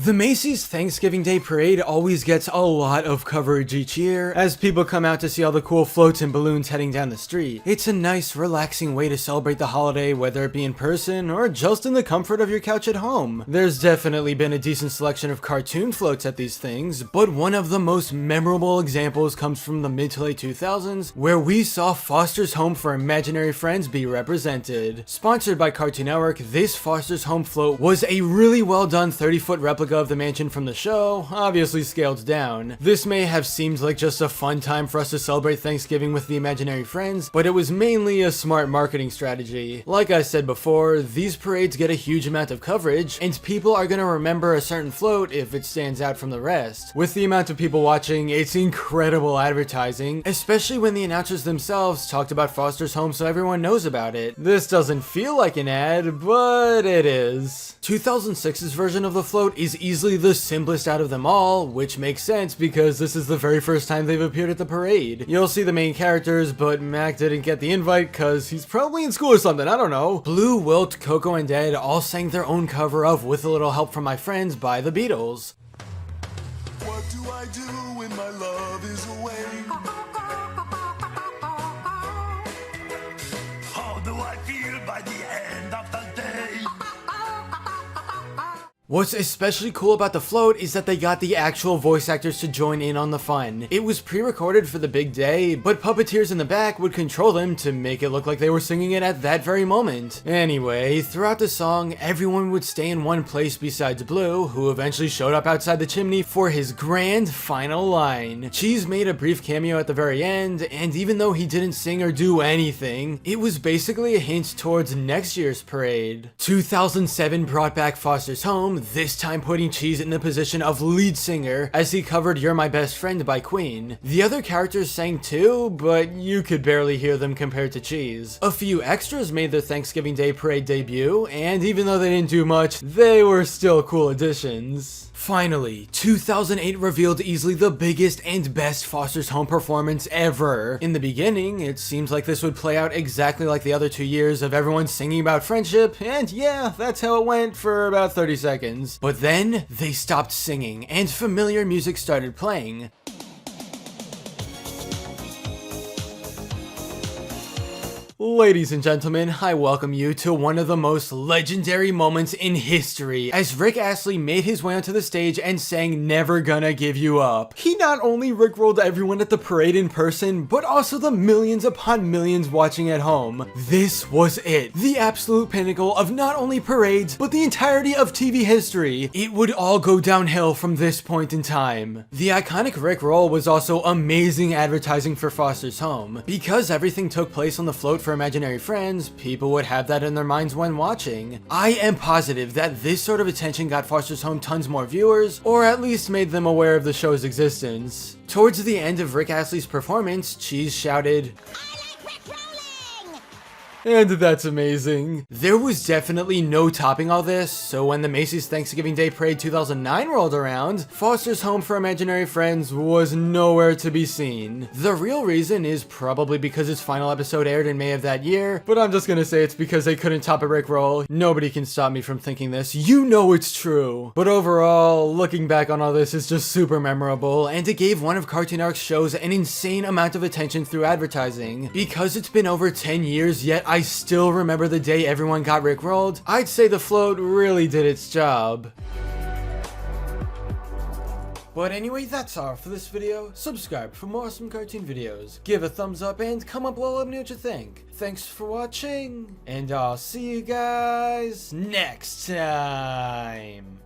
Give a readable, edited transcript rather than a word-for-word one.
The Macy's Thanksgiving Day Parade always gets a lot of coverage each year, as people come out to see all the cool floats and balloons heading down the street. It's a nice, relaxing way to celebrate the holiday, whether it be in person or just in the comfort of your couch at home. There's definitely been a decent selection of cartoon floats at these things, but one of the most memorable examples comes from the mid to late 2000s, where we saw Foster's Home for Imaginary Friends be represented. Sponsored by Cartoon Network, this Foster's Home float was a really well done 30-foot replica of the mansion from the show, obviously scaled down. This may have seemed like just a fun time for us to celebrate Thanksgiving with the imaginary friends, but it was mainly a smart marketing strategy. Like I said before, these parades get a huge amount of coverage, and people are gonna remember a certain float if it stands out from the rest. With the amount of people watching, it's incredible advertising, especially when the announcers themselves talked about Foster's Home so everyone knows about it. This doesn't feel like an ad, but it is. 2006's version of the float is easily the simplest out of them all, which makes sense because this is the very first time they've appeared at the parade. You'll see the main characters, but Mac didn't get the invite cause he's probably in school or something, I don't know. Blue, Wilt, Coco, and Dad all sang their own cover of With a Little Help from My Friends by the Beatles. What do I do when my love is away? How do I feel by the end of the day? What's especially cool about the float is that they got the actual voice actors to join in on the fun. It was pre-recorded for the big day, but puppeteers in the back would control them to make it look like they were singing it at that very moment. Anyway, throughout the song, everyone would stay in one place besides Blue, who eventually showed up outside the chimney for his grand final line. Cheese made a brief cameo at the very end, and even though he didn't sing or do anything, it was basically a hint towards next year's parade. 2007 brought back Foster's Home, this time putting Cheese in the position of lead singer as he covered You're My Best Friend by Queen. The other characters sang too, but you could barely hear them compared to Cheese. A few extras made their Thanksgiving Day Parade debut, and even though they didn't do much, they were still cool additions. Finally, 2008 revealed easily the biggest and best Foster's Home performance ever. In the beginning, it seems like this would play out exactly like the other 2 years of everyone singing about friendship, and yeah, that's how it went for about 30 seconds. But then, they stopped singing, and familiar music started playing. Ladies and gentlemen, I welcome you to one of the most legendary moments in history as Rick Astley made his way onto the stage and sang Never Gonna Give You Up. He not only rickrolled everyone at the parade in person, but also the millions upon millions watching at home. This was it. The absolute pinnacle of not only parades, but the entirety of TV history. It would all go downhill from this point in time. The iconic rickroll was also amazing advertising for Foster's Home. Because everything took place on the float for imaginary friends, people would have that in their minds when watching. I am positive that this sort of attention got Foster's Home tons more viewers, or at least made them aware of the show's existence. Towards the end of Rick Astley's performance, Cheese shouted, and that's amazing. There was definitely no topping all this, so when the Macy's Thanksgiving Day Parade 2009 rolled around, Foster's Home for Imaginary Friends was nowhere to be seen. The real reason is probably because its final episode aired in May of that year, but I'm just gonna say it's because they couldn't top a rickroll. Nobody can stop me from thinking this. You know it's true. But overall, looking back on all this is just super memorable, and it gave one of Cartoon Network's shows an insane amount of attention through advertising. Because it's been over 10 years, yet I still remember the day everyone got rickrolled, I'd say the float really did its job. But anyway, that's all for this video. Subscribe for more awesome cartoon videos. Give a thumbs up and comment below, let me know what you think. Thanks for watching, and I'll see you guys next time.